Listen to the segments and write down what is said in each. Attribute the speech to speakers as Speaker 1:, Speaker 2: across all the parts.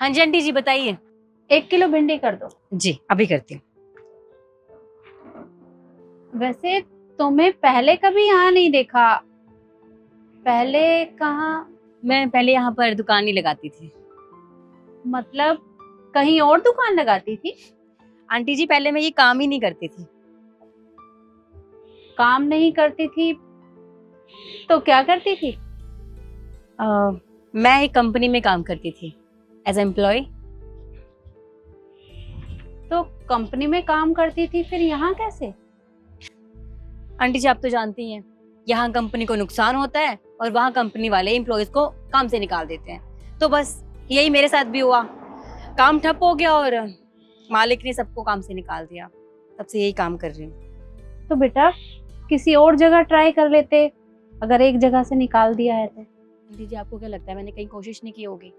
Speaker 1: हाँ जी आंटी जी बताइए।
Speaker 2: 1 किलो भिंडी कर दो।
Speaker 1: जी अभी करती हूँ।
Speaker 2: वैसे तुम्हें पहले कभी यहाँ नहीं देखा। पहले कहाँ?
Speaker 1: मैं पहले यहाँ पर दुकान नहीं लगाती थी।
Speaker 2: मतलब कहीं और दुकान लगाती थी?
Speaker 1: आंटी जी पहले मैं ये काम ही नहीं करती थी।
Speaker 2: काम नहीं करती थी तो क्या करती थी?
Speaker 1: मैं एक कंपनी में काम करती थी एज एम्प्लॉय।
Speaker 2: तो कंपनी में काम करती थी फिर यहाँ कैसे?
Speaker 1: आंटी जी आप तो जानती हैं यहाँ कंपनी को नुकसान होता है और वहाँ कंपनी वाले एम्प्लॉयज को काम से निकाल देते हैं। तो बस यही मेरे साथ भी हुआ, काम ठप हो गया और मालिक ने सबको काम से निकाल दिया। तब से यही काम कर रही हूँ।
Speaker 2: तो बेटा किसी और जगह ट्राई कर लेते, अगर एक जगह से निकाल दिया है तो।
Speaker 1: आंटी जी आपको क्या लगता है मैंने कहीं कोशिश नहीं की होगी?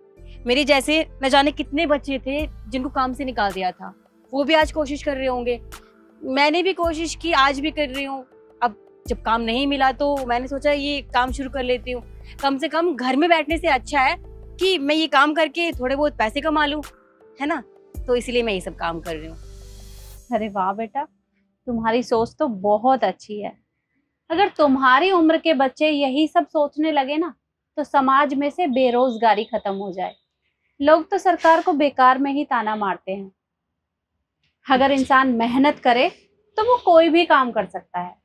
Speaker 1: मेरे जैसे न जाने कितने बच्चे थे जिनको काम से निकाल दिया था, वो भी आज कोशिश कर रहे होंगे। मैंने भी कोशिश की, आज भी कर रही हूँ। अब जब काम नहीं मिला तो मैंने सोचा ये काम शुरू कर लेती हूँ। कम से कम घर में बैठने से अच्छा है कि मैं ये काम करके थोड़े बहुत पैसे कमा लूँ, है ना? तो इसलिए मैं ये सब काम कर रही हूँ।
Speaker 2: अरे वाह बेटा, तुम्हारी सोच तो बहुत अच्छी है। अगर तुम्हारी उम्र के बच्चे यही सब सोचने लगे ना तो समाज में से बेरोजगारी खत्म हो जाए। लोग तो सरकार को बेकार में ही ताना मारते हैं। अगर इंसान मेहनत करे तो वो कोई भी काम कर सकता है।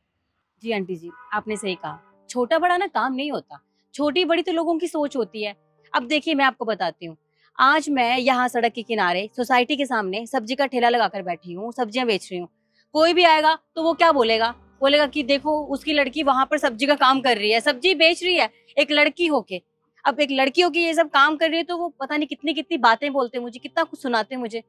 Speaker 1: जी आंटी जी आपने सही कहा, छोटा बड़ा ना काम नहीं होता, छोटी बड़ी तो लोगों की सोच होती है। अब देखिए मैं आपको बताती हूँ, आज मैं यहाँ सड़क के किनारे सोसाइटी के सामने सब्जी का ठेला लगाकर बैठी हूँ, सब्जियां बेच रही हूँ। कोई भी आएगा तो वो क्या बोलेगा? बोलेगा कि देखो उसकी लड़की वहां पर सब्जी का काम कर रही है, सब्जी बेच रही है, एक लड़की होके। अब एक लड़की होके ये सब काम कर रही है तो वो पता नहीं कितनी कितनी बातें बोलते हैं मुझे, कितना कुछ सुनाते हैं मुझे।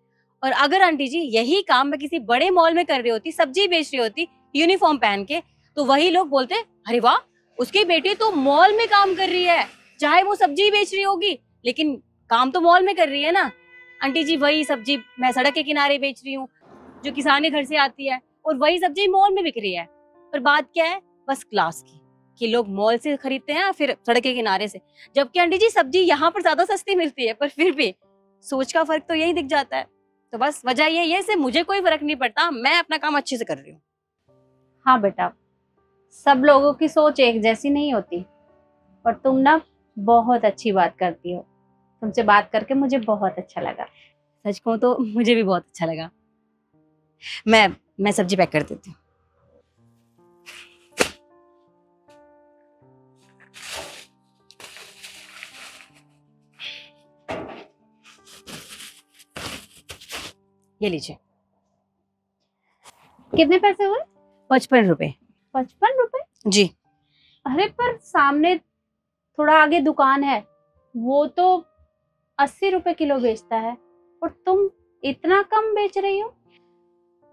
Speaker 1: और अगर आंटी जी यही काम मैं किसी बड़े मॉल में कर रही होती, सब्जी बेच रही होती यूनिफॉर्म पहन के, तो वही लोग बोलते अरे वाह उसकी बेटी तो मॉल में काम कर रही है, चाहे वो सब्जी बेच रही होगी लेकिन काम तो मॉल में कर रही है ना। आंटी जी वही सब्जी मैं सड़क के किनारे बेच रही हूँ जो किसान के घर से आती है, और वही सब्जी मॉल में बिक रही है। पर बात क्या है? बस क्लास की, कि लोग मॉल से खरीदते हैं फिर सड़क के किनारे से, जबकि आंटी जी सब्जी यहाँ पर ज्यादा सस्ती मिलती है। पर फिर भी सोच का फर्क तो यही दिख जाता है। तो बस वजह ये है से मुझे कोई फर्क नहीं पड़ता, मैं अपना काम अच्छे से कर रही हूँ।
Speaker 2: हाँ बेटा, सब लोगों की सोच एक जैसी नहीं होती। और तुम ना बहुत अच्छी बात करती हो। तुमसे बात करके मुझे बहुत अच्छा लगा।
Speaker 1: सच कहूँ तो मुझे भी बहुत अच्छा लगा। मैं सब्जी पैक कर देती हूँ। ये लीजिए।
Speaker 2: कितने पैसे हुए?
Speaker 1: 55 रुपए।
Speaker 2: 55 रुपए?
Speaker 1: जी।
Speaker 2: अरे पर सामने थोड़ा आगे दुकान है, वो तो 80 रुपए किलो बेचता है और तुम इतना कम बेच रही हो।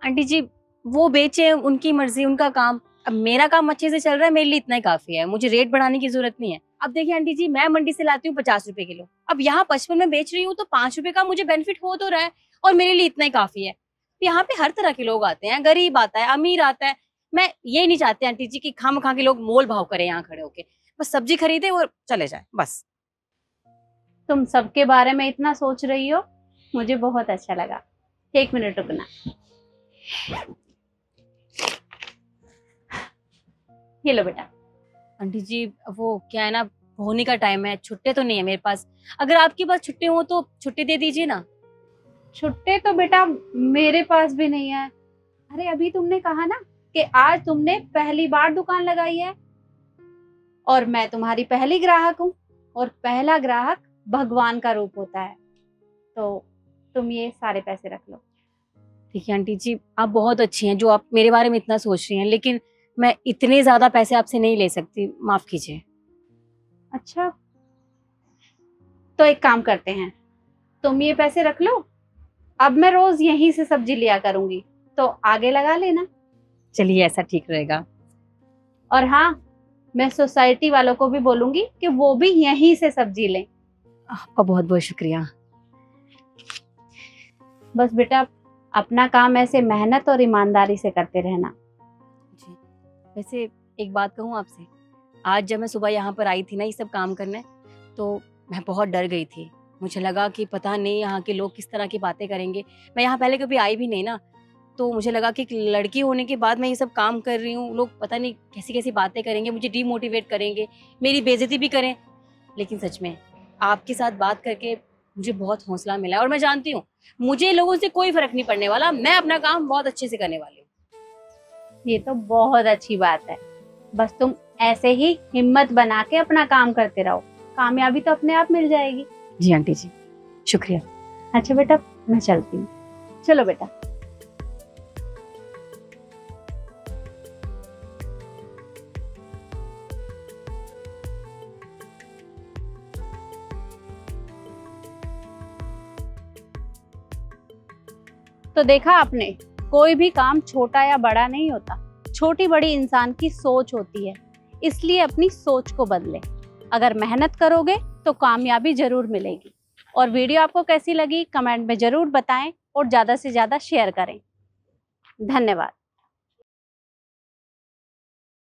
Speaker 1: आंटी जी वो बेचे, उनकी मर्जी, उनका काम। अब मेरा काम अच्छे से चल रहा है, मेरे लिए इतना ही काफी है, मुझे रेट बढ़ाने की जरूरत नहीं है। अब देखिए आंटी जी मैं मंडी से लाती हूँ 50 रुपए किलो, अब यहाँ 55 में बेच रही हूँ तो 5 रुपए का मुझे बेनिफिट हो तो रहा है और मेरे लिए इतना ही काफी है। यहाँ पे हर तरह के लोग आते हैं, गरीब आता है, अमीर आता है। मैं ये नहीं चाहती आंटी जी कि खाम खा के लोग मोल भाव करें यहाँ खड़े होके, बस सब्जी खरीदे और चले जाए बस।
Speaker 2: तुम सबके बारे में इतना सोच रही हो, मुझे बहुत अच्छा लगा। 1 मिनट रुकना। ये लो बेटा।
Speaker 1: आंटी जी वो क्या है ना, होने का टाइम है, छुट्टे तो नहीं है मेरे पास। अगर आपके पास छुट्टे हो तो छुट्टी दे दीजिए ना।
Speaker 2: छुट्टे तो बेटा मेरे पास भी नहीं है। अरे अभी तुमने कहा ना कि आज तुमने पहली बार दुकान लगाई है और मैं तुम्हारी पहली ग्राहक हूँ, और पहला ग्राहक भगवान का रूप होता है। तो तुम ये सारे पैसे रख लो।
Speaker 1: देखिए आंटी जी आप बहुत अच्छी हैं जो आप मेरे बारे में इतना सोच रही हैं, लेकिन मैं इतने ज्यादा पैसे आपसे नहीं ले सकती, माफ कीजिए।
Speaker 2: अच्छा तो एक काम करते हैं, तुम ये पैसे रख लो, अब मैं रोज यहीं से सब्जी लिया करूंगी, तो आगे लगा लेना।
Speaker 1: चलिए ऐसा ठीक रहेगा।
Speaker 2: और हाँ, मैं सोसाइटी वालों को भी बोलूंगी कि वो भी यहीं से सब्जी लें।
Speaker 1: आपका बहुत बहुत शुक्रिया।
Speaker 2: बस बेटा अपना काम ऐसे मेहनत और ईमानदारी से करते रहना।
Speaker 1: जी वैसे एक बात कहूँ आपसे, आज जब मैं सुबह यहाँ पर आई थी ना ये सब काम करने, तो मैं बहुत डर गई थी। मुझे लगा कि पता नहीं यहाँ के लोग किस तरह की बातें करेंगे। मैं यहाँ पहले कभी आई भी नहीं ना, तो मुझे लगा कि एक लड़की होने के बाद मैं ये सब काम कर रही हूँ, लोग पता नहीं कैसी कैसी बातें करेंगे, मुझे डीमोटिवेट करेंगे, मेरी बेइज्जती भी करें। लेकिन सच में आपके साथ बात करके मुझे बहुत हौसला मिला और मैं जानती हूँ मुझे लोगों से कोई फर्क नहीं पड़ने वाला, मैं अपना काम बहुत अच्छे से करने वाली हूँ।
Speaker 2: ये तो बहुत अच्छी बात है। बस तुम ऐसे ही हिम्मत बना के अपना काम करते रहो, कामयाबी तो अपने आप मिल जाएगी।
Speaker 1: जी आंटी जी, शुक्रिया।
Speaker 2: अच्छा बेटा, मैं चलती हूँ। चलो बेटा। तो देखा आपने, कोई भी काम छोटा या बड़ा नहीं होता, छोटी बड़ी इंसान की सोच होती है। इसलिए अपनी सोच को बदले। अगर मेहनत करोगे तो कामयाबी जरूर मिलेगी। और वीडियो आपको कैसी लगी कमेंट में जरूर बताएं और ज्यादा से ज्यादा शेयर करें। धन्यवाद।